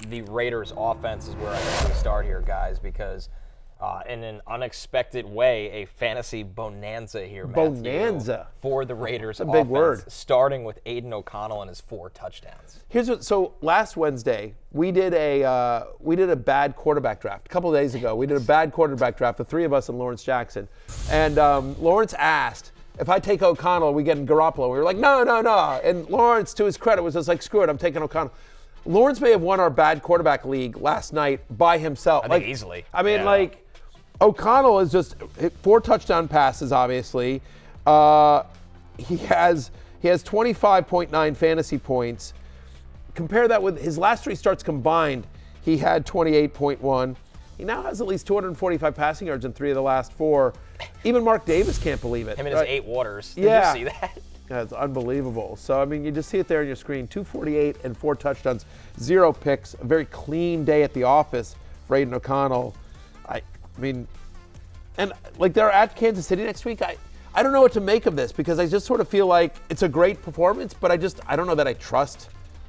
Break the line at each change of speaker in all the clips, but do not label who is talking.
the Raiders offense is where I think we start here, guys, because in an unexpected way, a fantasy bonanza here, Matthew, for the Raiders offense.
Big word.
Starting with Aidan O'Connell and his 4 touchdowns.
So last Wednesday, we did a bad quarterback draft. A couple of days ago, we did a bad quarterback draft, the 3 of us and Lawrence Jackson. And Lawrence asked, if I take O'Connell, we get Garoppolo. We were like, no. And Lawrence, to his credit, was just like, screw it, I'm taking O'Connell. Lawrence may have won our bad quarterback league last night by himself.
I think easily.
I mean, O'Connell is just 4 touchdown passes, obviously. He has 25.9 fantasy points. Compare that with his last 3 starts combined, he had 28.1. He now has at least 245 passing yards in 3 of the last 4. Even Mark Davis can't believe it.
Him and his 8 waters. Did you see that?
Yeah, it's unbelievable. So, I mean, you just see it there on your screen. 248 and 4 touchdowns, 0 picks. A very clean day at the office for Aidan O'Connell. I mean, and like they're at Kansas City next week. I don't know what to make of this because I just sort of feel like it's a great performance, but I don't know that I trust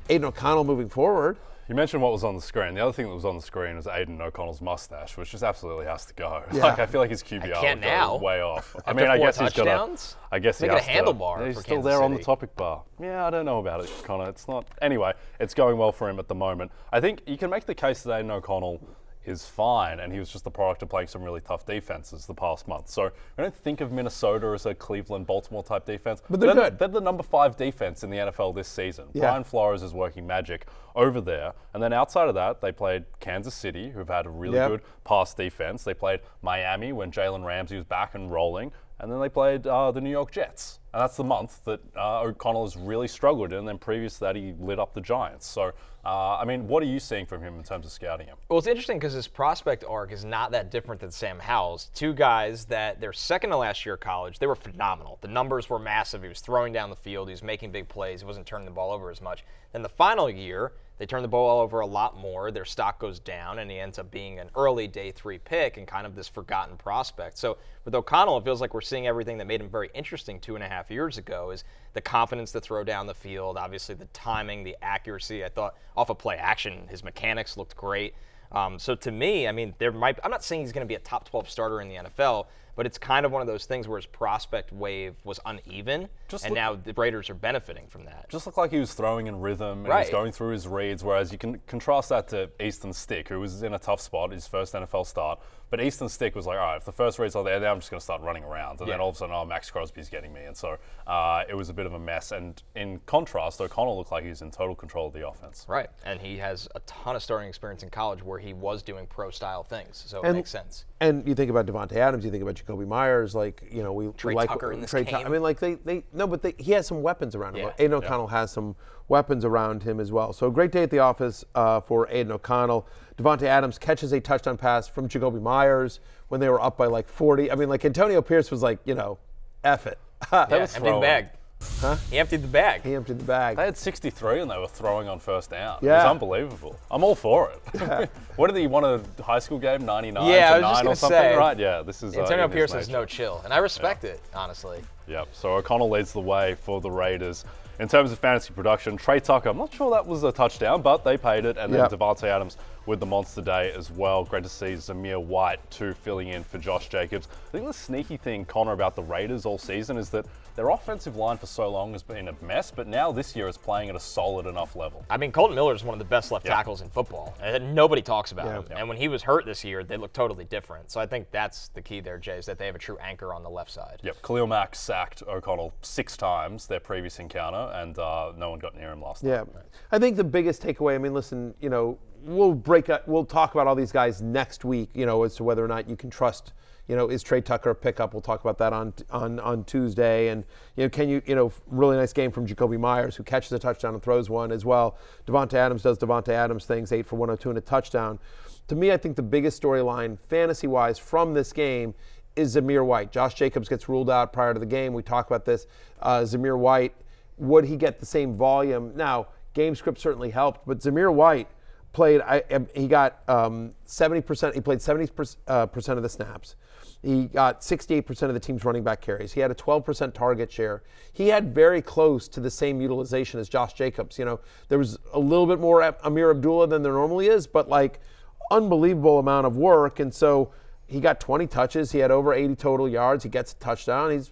Aidan O'Connell moving forward.
You mentioned what was on the screen. The other thing that was on the screen was Aidan O'Connell's mustache, which just absolutely has to go.
Yeah.
I feel like his QBR would go way off. I mean, I guess he's got
a handlebar.
He's still there on the topic bar. Yeah, I don't know about it, Connor. It's not. Anyway, it's going well for him at the moment. I think you can make the case that Aidan O'Connell is fine, and he was just the product of playing some really tough defenses the past month. So I don't think of Minnesota as a Cleveland, Baltimore type defense.
But they're good.
They're the number 5 defense in the NFL this season.
Yeah.
Brian Flores is working magic over there. And then outside of that, they played Kansas City, who've had a really good pass defense. They played Miami when Jalen Ramsey was back and rolling. And then they played the New York Jets. And that's the month that O'Connell has really struggled. And then previous to that, he lit up the Giants. So, I mean, what are you seeing from him in terms of scouting him?
Well, it's interesting because his prospect arc is not that different than Sam Howell's. 2 guys that their second to last year of college, they were phenomenal. The numbers were massive. He was throwing down the field. He was making big plays. He wasn't turning the ball over as much. Then the final year, they turn the ball over a lot more. Their stock goes down, and he ends up being an early day 3 pick and kind of this forgotten prospect. So with O'Connell, it feels like we're seeing everything that made him very interesting 2.5 years ago is the confidence to throw down the field, obviously the timing, the accuracy. I thought off of play action, his mechanics looked great. So to me, I mean, I'm not saying he's going to be a top 12 starter in the NFL, but it's kind of one of those things where his prospect wave was uneven, now the Raiders are benefiting from that.
Just looked like he was throwing in rhythm and he was going through his reads, whereas you can contrast that to Easton Stick, who was in a tough spot, his first NFL start. But Easton Stick was like, all right, if the first reads are there, then I'm just going to start running around. And then all of a sudden, Max Crosby's getting me. And so it was a bit of a mess. And in contrast, O'Connell looked like he was in total control of the offense.
Right. And he has a ton of starting experience in college where he was doing pro-style things. So it makes sense.
And you think about Davante Adams, you think about Jacoby Myers,
Trey Tucker in this game.
I mean, he has some weapons around him. Aidan O'Connell has some weapons around him as well. So a great day at the office for Aidan O'Connell. Davante Adams catches a touchdown pass from Jacoby Myers when they were up by 40. I mean, Antonio Pierce was F it.
Emptied the bag.
Huh?
He emptied the bag.
He emptied the bag.
They had 63 and they were throwing on first down.
Yeah.
It was unbelievable. I'm all for it. Yeah. What did he won a high school game? 99
to 9
or something,
say,
right? Yeah, this is
Antonio Pierce has no chill, and I respect it, honestly.
Yep. So O'Connell leads the way for the Raiders. In terms of fantasy production, Trey Tucker, I'm not sure that was a touchdown, but they paid it. And then Davante Adams with the monster day as well. Great to see Zamir White, too, filling in for Josh Jacobs. I think the sneaky thing, Connor, about the Raiders all season is that their offensive line for so long has been a mess, but now this year is playing at a solid enough level.
I mean, Colton Miller is one of the best left tackles in football. And nobody talks about him. And when he was hurt this year, they look totally different. So I think that's the key there, Jay, is that they have a true anchor on the left side.
Yep. Khalil Mack sacked O'Connell 6 times their previous encounter, and no one got near him last night.
Yeah. I think the biggest takeaway, I mean, listen, we'll talk about all these guys next week, as to whether or not you can trust, is Trey Tucker a pickup? We'll talk about that on Tuesday. And, really nice game from Jacoby Myers, who catches a touchdown and throws one as well. Davante Adams does Davante Adams things, 8 for 102 and a touchdown. To me, I think the biggest storyline, fantasy-wise, from this game is Zamir White. Josh Jacobs gets ruled out prior to the game. We talk about this. Zamir White, would he get the same volume? Now, game script certainly helped, but Zamir White played. He got 70%. He played 70% of the snaps. He got 68% of the team's running back carries. He had a 12% target share. He had very close to the same utilization as Josh Jacobs. There was a little bit more Amir Abdullah than there normally is, but unbelievable amount of work. And so he got 20 touches. He had over 80 total yards. He gets a touchdown.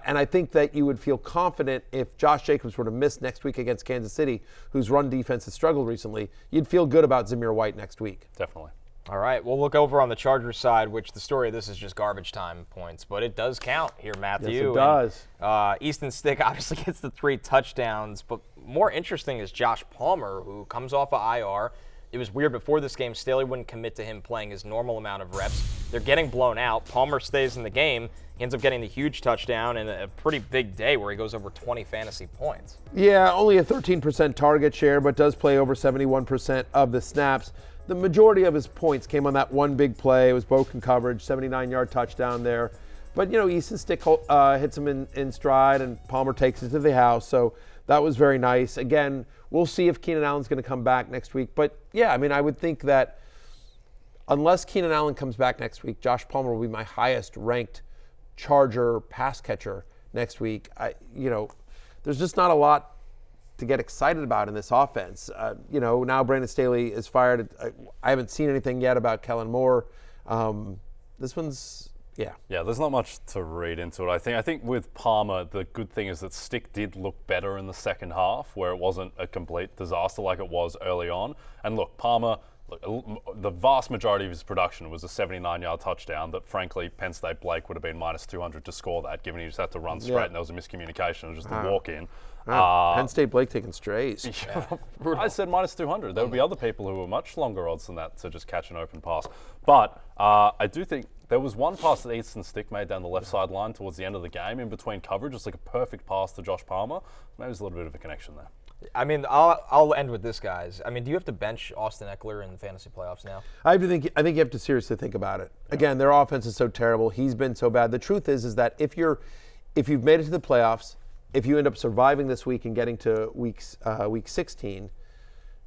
And I think that you would feel confident if Josh Jacobs were to miss next week against Kansas City, whose run defense has struggled recently. You'd feel good about Zamir White next week.
Definitely.
All right, we'll look over on the Chargers side, which the story of this is just garbage time points, but it does count here, Matthew.
Yes, it does.
And, Easton Stick obviously gets the 3 touchdowns, but more interesting is Josh Palmer, who comes off of IR. It was weird before this game. Staley wouldn't commit to him playing his normal amount of reps. They're getting blown out. Palmer stays in the game. He ends up getting the huge touchdown and a pretty big day where he goes over 20 fantasy points.
Yeah, only a 13% target share, but does play over 71% of the snaps. The majority of his points came on that one big play. It was broken coverage, 79-yard touchdown there. But, Easton Stick hits him in stride, and Palmer takes it to the house. So that was very nice. Again, we'll see if Keenan Allen's going to come back next week. But, yeah, I would think that unless Keenan Allen comes back next week, Josh Palmer will be my highest-ranked Charger pass catcher next week. There's just not a lot to get excited about in this offense. Now Brandon Staley is fired. I haven't seen anything yet about Kellen Moore. This one's, yeah. Yeah,
there's not much to read into it. I think with Palmer, the good thing is that Stick did look better in the second half, where it wasn't a complete disaster like it was early on. And look, Palmer, the vast majority of his production was a 79-yard touchdown that, frankly, Penn State Blake would have been minus 200 to score that, given he just had to run straight and there was a miscommunication. It was just a walk-in.
Penn State Blake taking strays.
I said minus 200. There would be other people who were much longer odds than that to just catch an open pass. But I do think there was one pass that Easton Stick made down the left sideline towards the end of the game in between coverage. It's like a perfect pass to Josh Palmer. Maybe there's a little bit of a connection there.
I'll end with this, guys. Do you have to bench Austin Eckler in the fantasy playoffs now?
I think you have to seriously think about it. Again, their offense is so terrible. He's been so bad. The truth is that if you've made it to the playoffs, if you end up surviving this week and getting to week 16,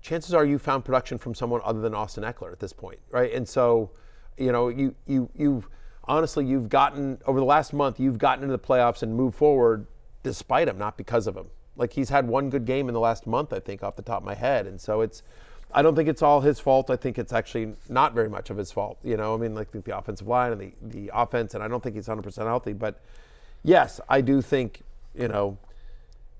chances are you found production from someone other than Austin Eckler at this point, right? And so, you've honestly, you've gotten over the last month, you've gotten into the playoffs and moved forward despite him, not because of him. Like, he's had one good game in the last month, I think, off the top of my head. And so I don't think it's all his fault. I think it's actually not very much of his fault. I think the offensive line and the offense, and I don't think he's 100% healthy. But yes, I do think,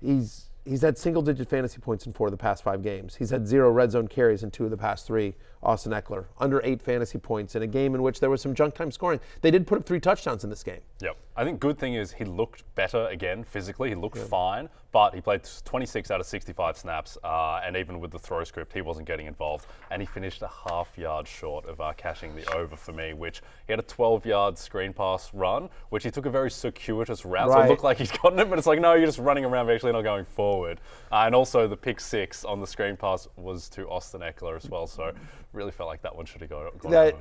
he's had single-digit fantasy points in 4 of the past 5 games. He's had 0 red zone carries in 2 of the past 3. Austin Eckler, under 8 fantasy points in a game in which there was some junk time scoring. They did put up 3 touchdowns in this game.
Yep. I think good thing is he looked better again physically. He looked fine, but he played 26 out of 65 snaps, and even with the throw script, he wasn't getting involved. And he finished a half-yard short of cashing the over for me, which he had a 12-yard screen pass run, which he took a very circuitous route. So it looked like he'd gotten it, but it's like, no, you're just running around, but actually not going forward. And also the pick 6 on the screen pass was to Austin Eckler as well. So really felt like that one should have gone.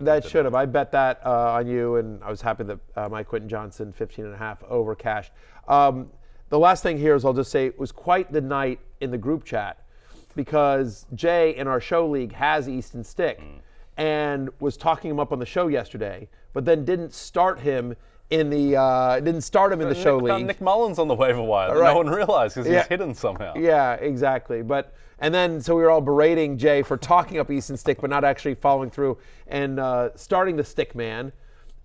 That should have. I bet that on you, and I was happy that Mike Quentin Johnson 15.5 over cashed. The last thing here is I'll just say it was quite the night in the group chat because Jay in our show league has Easton Stick and was talking him up on the show yesterday, but then didn't start him in the show league.
Nick Mullins on the waiver wire that no one realized because he's hidden somehow.
Yeah, exactly. And then so we were all berating Jay for talking up Easton Stick, but not actually following through and starting the Stick Man.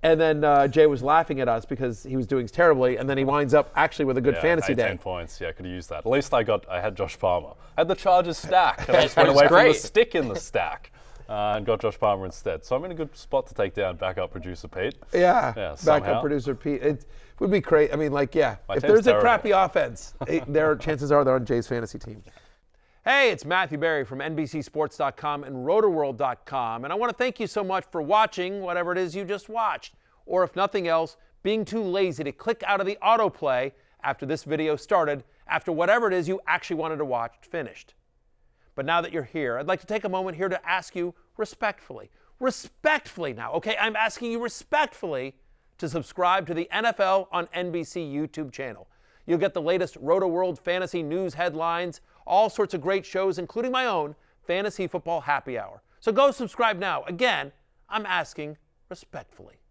And then Jay was laughing at us because he was doing terribly, and then he winds up actually with a good fantasy
18
day.
10 points. Yeah, I could have used that. At least I had Josh Palmer. I had the Chargers stack, and I just went away from the Stick in the stack and got Josh Palmer instead. So I'm in a good spot to take down backup producer Pete.
Yeah, backup producer Pete. It would be great. If there's a crappy offense, chances are they're on Jay's fantasy team. Hey, it's Matthew Berry from NBCSports.com and Rotoworld.com, and I want to thank you so much for watching whatever it is you just watched, or if nothing else, being too lazy to click out of the autoplay after this video started, after whatever it is you actually wanted to watch finished. But now that you're here, I'd like to take a moment here to ask you respectfully now, okay? I'm asking you respectfully to subscribe to the NFL on NBC YouTube channel. You'll get the latest Roto World fantasy news headlines, all sorts of great shows, including my own, Fantasy Football Happy Hour. So go subscribe now. Again, I'm asking respectfully.